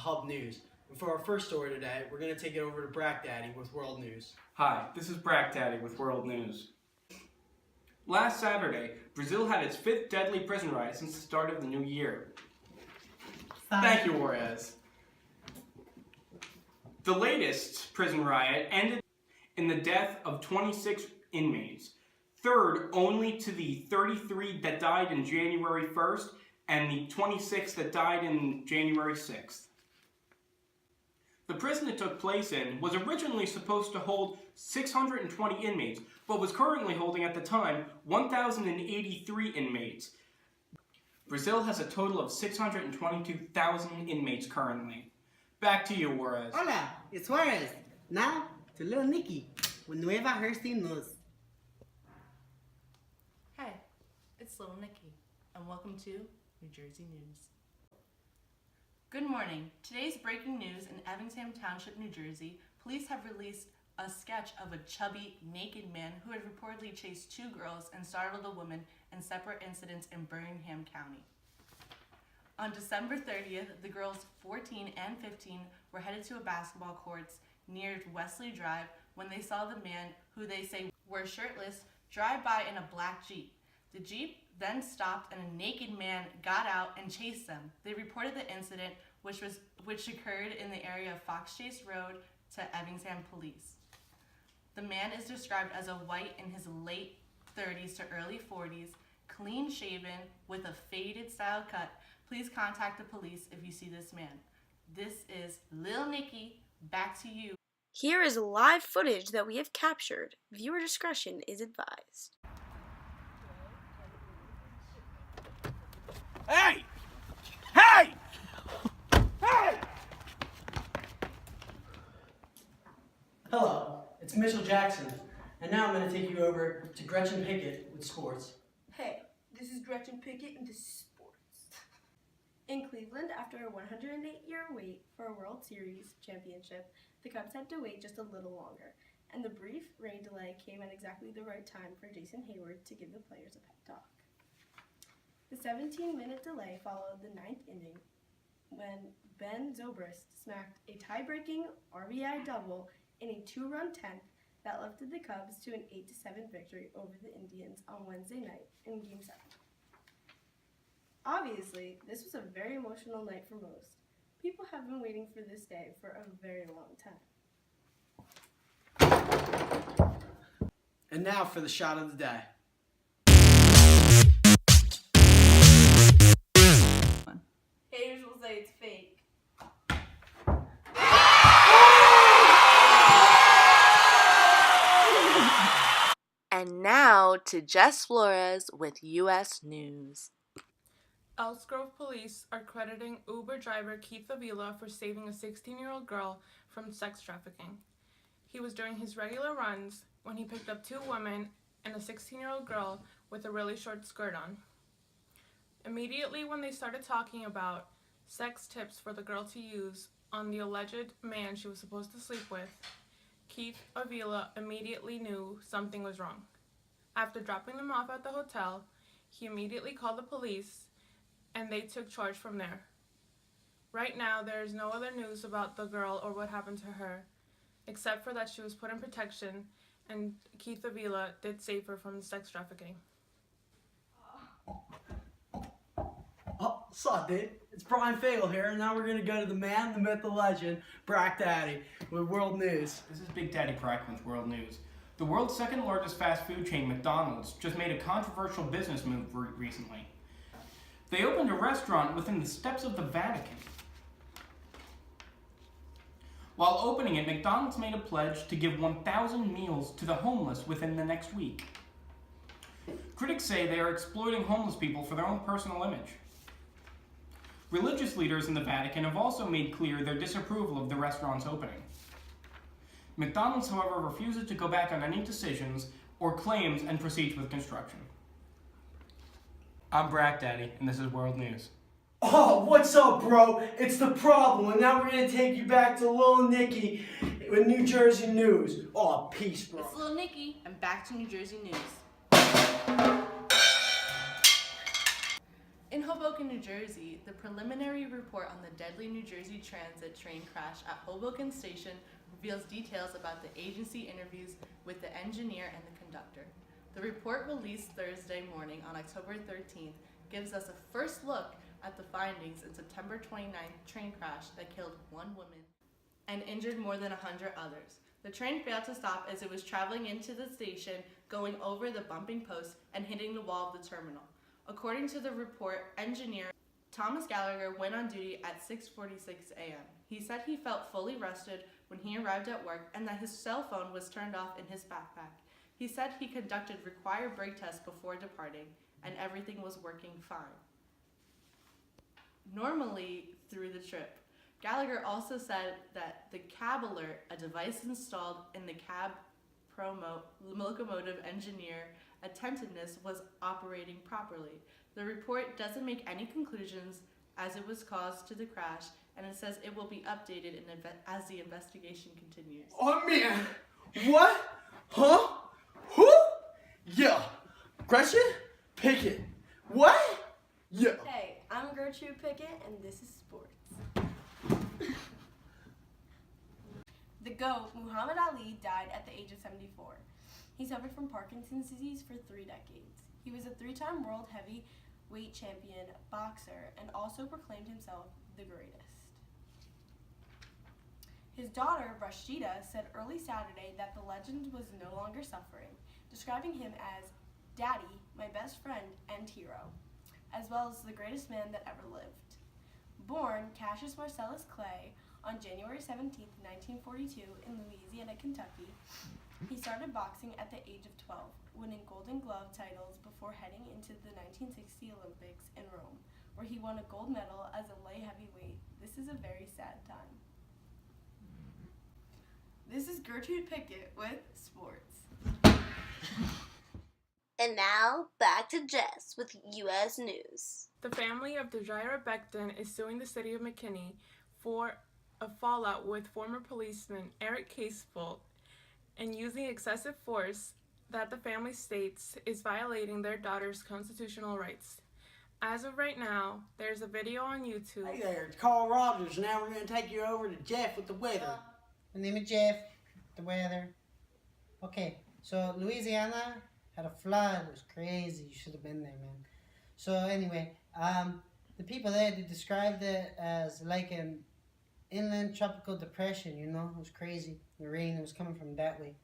Hub News. And for our first story today, we're going to take it over to Brack Daddy with World News. Hi, this is Brack Daddy with World News. Last Saturday, Brazil had its 5th deadly prison riot since the start of the new year. Thank you, Juarez. The latest prison riot ended in the death of 26 inmates, third only to the 33 that died in January 1st and the 26 that died in January 6th. The prison it took place in was originally supposed to hold 620 inmates, but was currently holding at the time 1,083 inmates. Brazil has a total of 622,000 inmates currently. Back to you, Juarez. Hola, it's Juarez. Now to little Nikki with Nueva Jersey News. Hi, it's Little Nikki, and welcome to New Jersey News. Good morning. Today's breaking news in Evesham Township, New Jersey. Police have released a sketch of a chubby, naked man who had reportedly chased 2 girls and startled a woman in separate incidents in Birmingham County. On December 30th, the girls 14 and 15 were headed to a basketball courts near Wesley Drive when they saw the man, who they say were shirtless, drive by in a black Jeep. The Jeep then stopped and a naked man got out and chased them. They reported the incident, which occurred in the area of Fox Chase Road, to Evesham Police. The man is described as a white in his late 30s to early 40s, clean shaven with a faded style cut. Please contact the police if you see this man. This is Lil Nikki. Back to you. Here is live footage that we have captured. Viewer discretion is advised. Hey! Hey! Hey! Hello, it's Mitchell Jackson, and now I'm going to take you over to Gretchen Pickett with sports. Hey, this is Gretchen Pickett and this is sports. In Cleveland, after a 108-year wait for a World Series championship, the Cubs had to wait just a little longer, and the brief rain delay came at exactly the right time for Jason Hayward to give the players a pep talk. The 17-minute delay followed the 9th inning when Ben Zobrist smacked a tie-breaking RBI double in a 2-run 10th that lifted the Cubs to an 8-7 victory over the Indians on Wednesday night in Game 7. Obviously, this was a very emotional night for most. People have been waiting for this day for a very long time. And now for the shot of the day. Haters will say it's fake. And now to Jess Flores with U.S. News. Elk Grove police are crediting Uber driver Keith Avila for saving a 16-year-old girl from sex trafficking. He was doing his regular runs when he picked up 2 women and a 16-year-old girl with a really short skirt on. Immediately when they started talking about sex tips for the girl to use on the alleged man she was supposed to sleep with, Keith Avila immediately knew something was wrong. After dropping them off at the hotel, he immediately called the police and they took charge from there. Right now, there is no other news about the girl or what happened to her, except for that she was put in protection and Keith Avila did save her from the sex trafficking. Oh, what's up, dude? It's Brian Fagel here, and now we're going to go to the man, the myth, the legend, Brack Daddy, with World News. This is Big Daddy Brack with World News. The world's second largest fast food chain, McDonald's, just made a controversial business move recently. They opened a restaurant within the steps of the Vatican. While opening it, McDonald's made a pledge to give 1,000 meals to the homeless within the next week. Critics say they are exploiting homeless people for their own personal image. Religious leaders in the Vatican have also made clear their disapproval of the restaurant's opening. McDonald's, however, refuses to go back on any decisions or claims and proceeds with construction. I'm Brack Daddy, and this is World News. Oh, what's up, bro? It's The Problem, and now we're going to take you back to Lil Nikki with New Jersey News. Oh, peace, bro. It's Lil Nikki, and back to New Jersey News. In Hoboken, New Jersey, the preliminary report on the deadly New Jersey Transit train crash at Hoboken Station reveals details about the agency interviews with the engineer and the conductor. The report released Thursday morning on October 13th gives us a first look at the findings in September 29th train crash that killed 1 woman and injured more than 100 others. The train failed to stop as it was traveling into the station, going over the bumping post and hitting the wall of the terminal. According to the report, engineer Thomas Gallagher went on duty at 6:46 a.m. He said he felt fully rested when he arrived at work and that his cell phone was turned off in his backpack. He said he conducted required brake tests before departing and everything was working fine. Normally through the trip, Gallagher also said that the cab alert, a device installed in the cab locomotive engineer attentiveness, was operating properly. The report doesn't make any conclusions as it was caused to the crash, and it says it will be updated as the investigation continues. Oh man, what? Huh? Who? Yeah, Gretchen Pickett. What? Yeah. Hey, I'm Gertrude Pickett, and this is sports. The GOAT, Muhammad Ali, died at the age of 74. He suffered from Parkinson's disease for 3 decades. He was a 3-time world heavyweight champion boxer and also proclaimed himself the greatest. His daughter, Rashida, said early Saturday that the legend was no longer suffering, describing him as Daddy, my best friend and hero, as well as the greatest man that ever lived. Born Cassius Marcellus Clay on January 17, 1942 in Louisiana, Kentucky, he started boxing at the age of 12, winning Golden Glove titles before heading into the 1960 Olympics in Rome, where he won a gold medal as a light heavyweight. This is a very sad time. This is Gertrude Pickett with sports. And now, back to Jess with U.S. News. The family of Desiree Becton is suing the city of McKinney for a fallout with former policeman Eric Casebolt and using excessive force that the family states is violating their daughter's constitutional rights. As of right now, there's a video on YouTube. Hey there, it's Carl Rogers. Now we're going to take you over to Jeff with the weather. My name is Jeff. The weather. Okay, so Louisiana had a flood. It was crazy. You should have been there, man. So anyway, the people there, they described it as like an inland tropical depression, you know. It was crazy. The rain was coming from that way.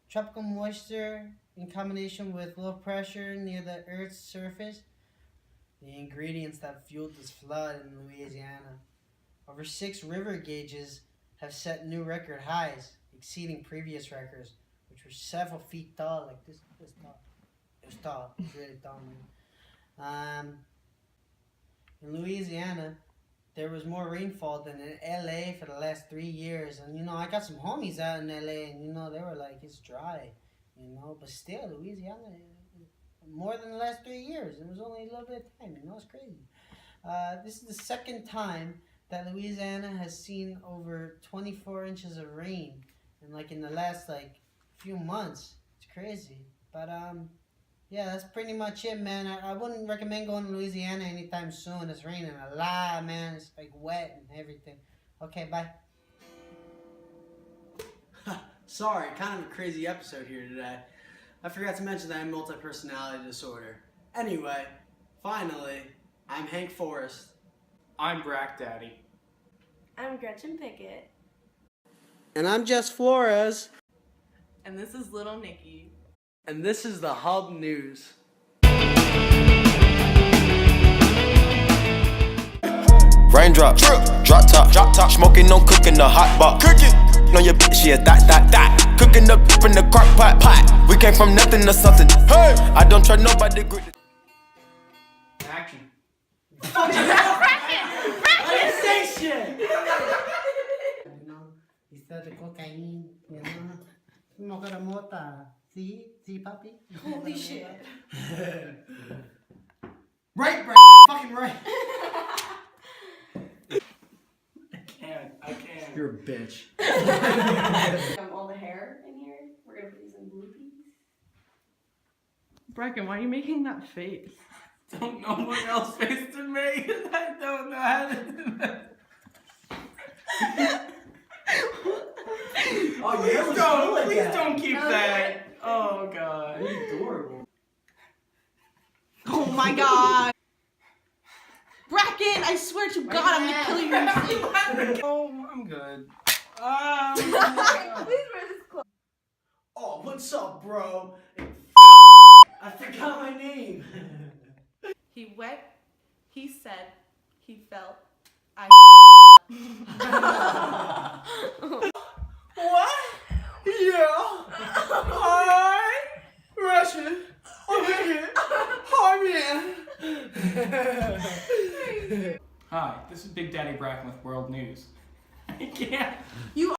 Tropical moisture in combination with low pressure near the Earth's surface, the ingredients that fueled this flood in Louisiana. Over 6 river gauges have set new record highs, exceeding previous records, which were several feet tall, like this tall. It was tall. It was really tall, man. In Louisiana, there was more rainfall than in LA for the last 3 years. And, you know, I got some homies out in LA, and, you know, they were like, it's dry, you know. But still, Louisiana, more than the last 3 years. It was only a little bit of time, you know, it's crazy. This is the second time that Louisiana has seen over 24 inches of rain. And, like, in the last, like, few months. It's crazy. But, yeah, that's pretty much it, man. I wouldn't recommend going to Louisiana anytime soon. It's raining a lot, man. It's like wet and everything. Okay, bye. Sorry, kind of a crazy episode here today. I forgot to mention that I have multi-personality disorder. Anyway, finally, I'm Hank Forrest. I'm Brack Daddy. I'm Gretchen Pickett. And I'm Jess Flores. And this is Little Nikki. And this is the Hub News. Raindrop, drop top, smoking, no cooking, the hot pot. Cooking, on your bitch, yeah, that. Cooking up in the crock pot. We came from nothing to something. Hey, I don't try nobody. Action. I didn't say shit! You know, he said the cocaine, you know. Smoke the mota. See, papi? Holy shit. Right, fucking right. I can't. You're a bitch. All the hair in here. We're gonna put these in bloopies. Brecken, why are you making that face? Don't know what else face to make. I don't know how to do that. Oh, Please don't keep that. Oh God. Adorable. Oh my god! Bracken, I swear to God, I'm gonna kill you in your sleep. Oh, I'm good. Please wear this clothes. Oh, what's up, bro? I forgot my name. He said, he felt, I What? Yeah. Hi, Russian. Hi, man. Hi, this is Big Daddy Bracken with World News. I can't. You